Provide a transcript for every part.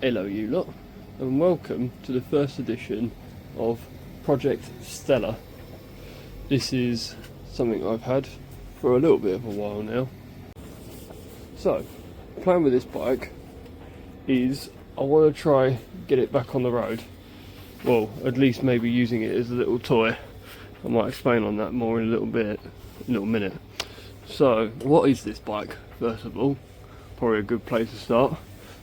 Hello you lot, and welcome to the first edition of Project Stella. This is something I've had for a little bit of a while now. So, the plan with this bike is I want to try get it back on the road. Well, at least maybe using it as a little toy. I might explain on that more in a little minute. So, what is this bike, first of all? Probably a good place to start.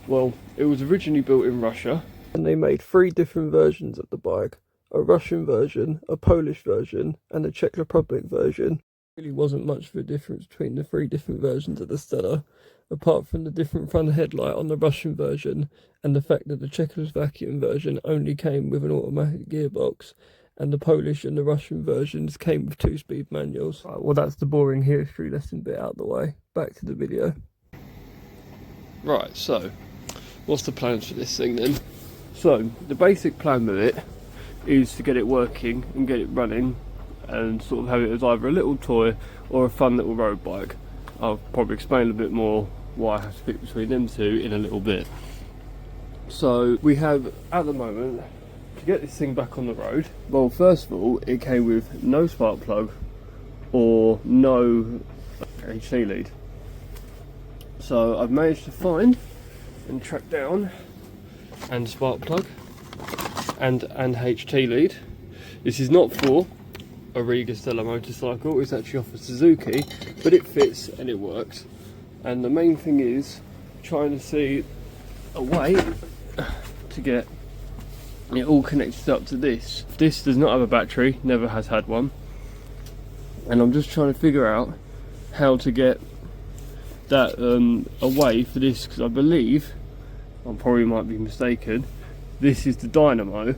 Well, it was originally built in Russia, and they made 3 different versions of the bike. A Russian version, a Polish version, and a Czech Republic version. There really wasn't much of a difference between the 3 different versions of the Stella, apart from the different front headlight on the Russian version, and the fact that the Czechoslovakian version only came with an automatic gearbox, and the Polish and the Russian versions came with 2-speed manuals. Right, well, that's the boring history lesson bit out of the way. Back to the video. Right, so what's the plans for this thing then? So the basic plan with it is to get it working and get it running and sort of have it as either a little toy or a fun little road bike. I'll probably explain a bit more why I have to pick between them two in a little bit. So we have at the moment, to get this thing back on the road, well, first of all, it came with no spark plug or no HT lead. So I've managed to find and track down and spark plug and HT lead. This is not for a Riga Stella motorcycle, it's actually off a Suzuki, but it fits and it works. And the main thing is trying to see a way to get it all connected up to this. This does not have a battery, never has had one, and I'm just trying to figure out how to get that away for this, because I believe, I probably might be mistaken, this is the dynamo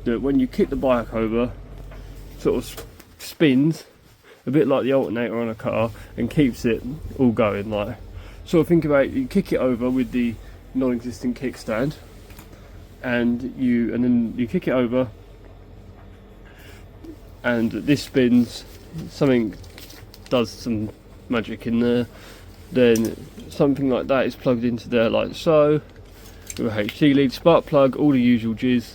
that when you kick the bike over sort of spins a bit like the alternator on a car and keeps it all going. Like, sort of think about it, you kick it over with the non-existent kickstand and then you kick it over and this spins, something does some magic in there, then something like that is plugged into there like so, with a HT lead, spark plug, all the usual jizz,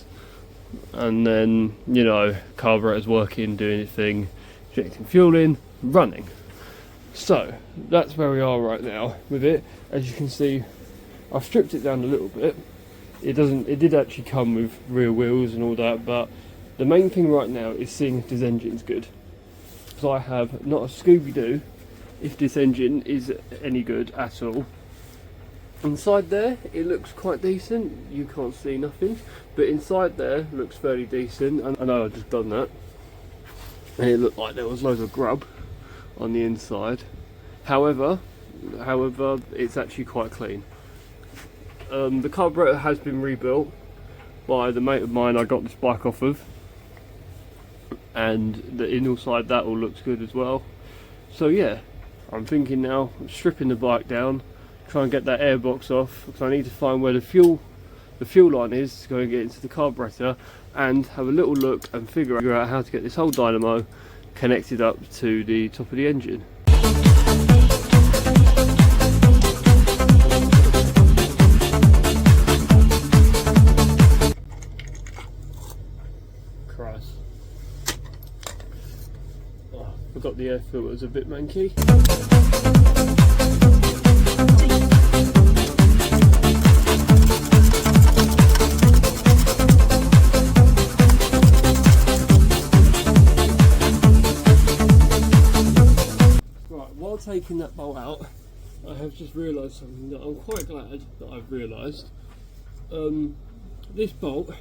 and then, you know, carburetor's working, doing its thing, injecting fuel in, running. So that's where we are right now with it. As you can see, I've stripped it down a little bit. It did actually come with rear wheels and all that, but the main thing right now is seeing if this engine's good, because I have not a Scooby-Doo if this engine is any good at all. Inside there it looks quite decent, you can't see nothing, but inside there looks fairly decent. And I know I've just done that and it looked like there was loads of grub on the inside. However, it's actually quite clean. The carburetor has been rebuilt by the mate of mine I got this bike off of, and the inside that all looks good as well. So yeah, I'm thinking now of stripping the bike down, try and get that airbox off, because I need to find where the fuel line is to go and get into the carburetor, and have a little look and figure out how to get this whole dynamo connected up to the top of the engine. Christ. Oh, forgot the air filter's a bit manky. Taking that bolt out, I have just realised something that I'm quite glad that I've realised. This bolt,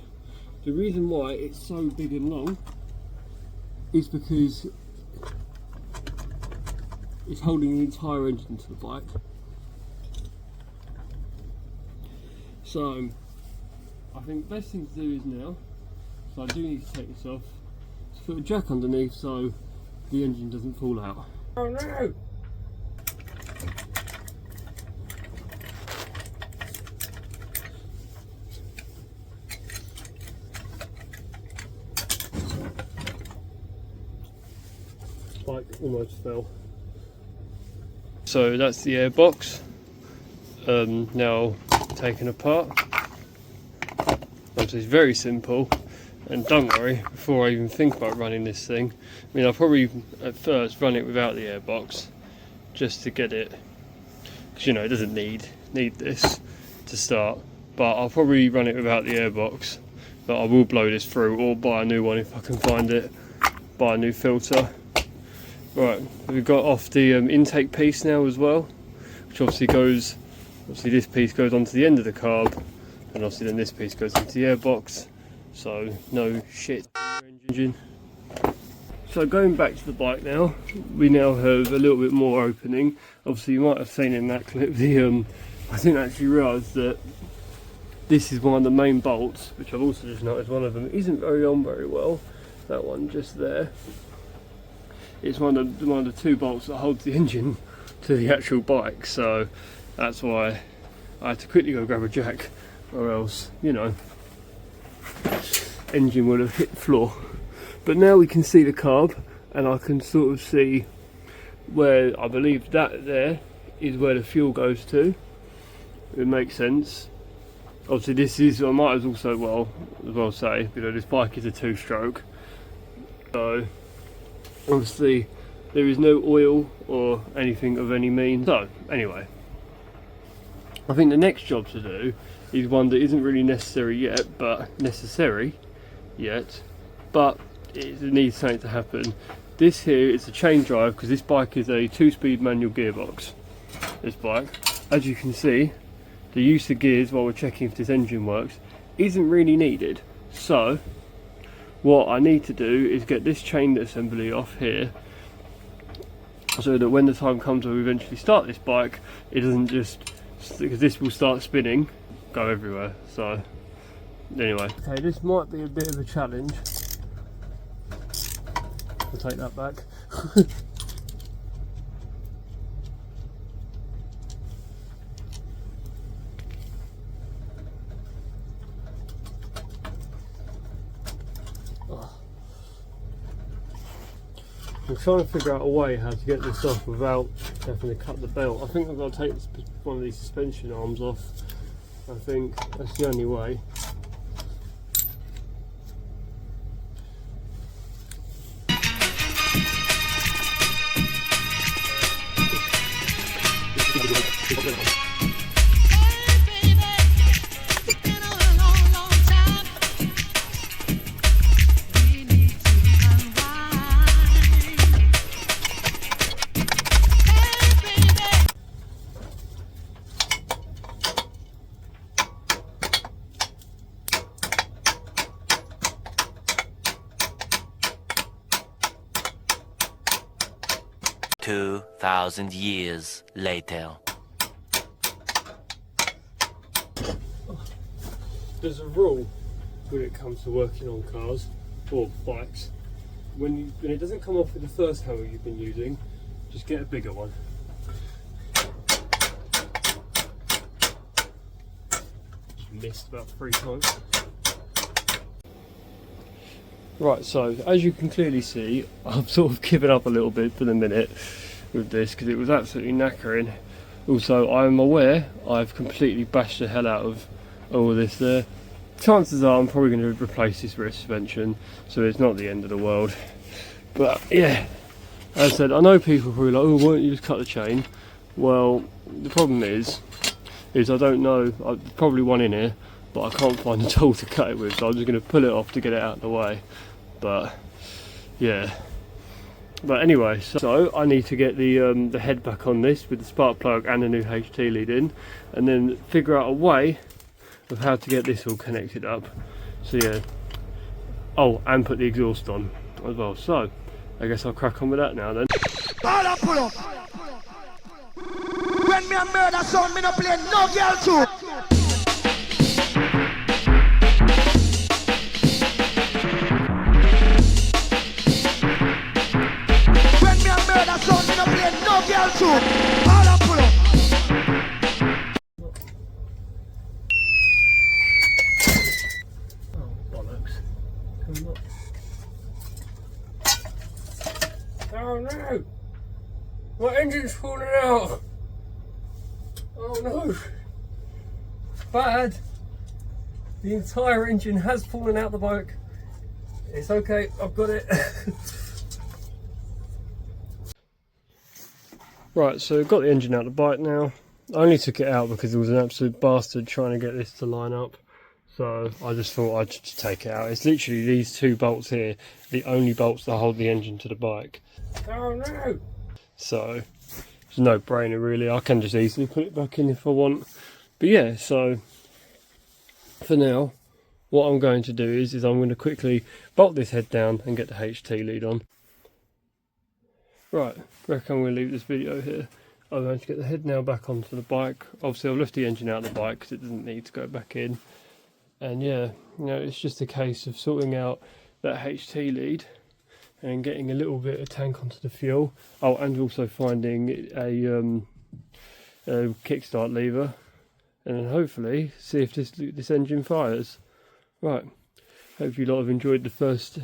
the reason why it's so big and long is because it's holding the entire engine to the bike. So I think the best thing to do is now, so I do need to take this off, to put a jack underneath so the engine doesn't fall out. Oh no! Bike almost fell. So that's the airbox, now taken apart. So it's very simple, and don't worry, before I even think about running this thing, I mean I'll probably at first run it without the airbox, just to get it, because you know it doesn't need this to start, but I'll probably run it without the airbox, but I will blow this through or buy a new one if I can find it, buy a new filter. Right, we've got off the intake piece now as well, which obviously this piece goes onto the end of the carb, and obviously then this piece goes into the airbox, so no shit in your engine. So going back to the bike now, we now have a little bit more opening. Obviously you might have seen in that clip I didn't actually realise that this is one of the main bolts, which I've also just noticed one of them isn't very well. That one just there. It's one of the two bolts that holds the engine to the actual bike, so that's why I had to quickly go grab a jack, or else, you know, engine would have hit the floor. But now we can see the carb, and I can sort of see where I believe that there is where the fuel goes to. It makes sense. Obviously this is, I might as well say, you know, this bike is a two-stroke, so obviously there is no oil or anything of any means. So anyway, I think the next job to do is one that isn't really necessary yet, but it needs something to happen. This here is a chain drive, because this bike is a 2-speed manual gearbox. This bike, as you can see, the use of gears while we're checking if this engine works isn't really needed. So what I need to do is get this chain assembly off here, so that when the time comes where we eventually start this bike, it doesn't just, because this will start spinning, go everywhere. So anyway, okay, this might be a bit of a challenge. I'll take that back. I'm trying to figure out a way how to get this off without having to cut the belt. I think I've got to take one of these suspension arms off. I think that's the only way. "2,000 years later." There's a rule when it comes to working on cars or bikes. When it doesn't come off with the first hammer you've been using, just get a bigger one. Missed about 3 times. Right, so as you can clearly see, I've sort of given up a little bit for the minute with this, because it was absolutely knackering. Also, I'm aware I've completely bashed the hell out of all of this there. Chances are I'm probably going to replace this rear suspension, so it's not the end of the world. But yeah, as I said, I know people are probably like, oh, why don't you just cut the chain? Well, the problem is I don't know, there's probably one in here, but I can't find a tool to cut it with, so I'm just going to pull it off to get it out of the way. But yeah, but anyway, so I need to get the head back on this with the spark plug and the new HT lead in, and then figure out a way of how to get this all connected up. So yeah, oh, and put the exhaust on as well. So I guess I'll crack on with that now then. All up, pull up. When me a murder sound, me no play no girl too. When me a murder sound, me no play no girl too. All up, pull up. Oh no! My engine's falling out! Oh no! Bad! The entire engine has fallen out the bike. It's okay, I've got it. Right, so I've got the engine out of the bike now. I only took it out because it was an absolute bastard trying to get this to line up. So I just thought I'd just take it out. It's literally these two bolts here, the only bolts that hold the engine to the bike. Oh no! So it's a no-brainer really. I can just easily put it back in if I want. But yeah, so for now, what I'm going to do is I'm going to quickly bolt this head down and get the HT lead on. Right, I reckon I'm going to leave this video here. I'm going to get the head now back onto the bike. Obviously I'll lift the engine out of the bike because it doesn't need to go back in. And yeah, you know, it's just a case of sorting out that HT lead and getting a little bit of tank onto the fuel. Oh, and also finding a kickstart lever, and then hopefully see if this engine fires. Right, hope you lot have enjoyed the first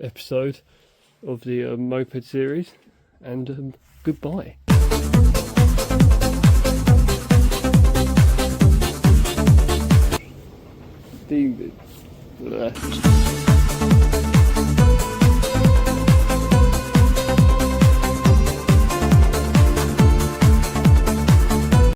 episode of the moped series, and goodbye. The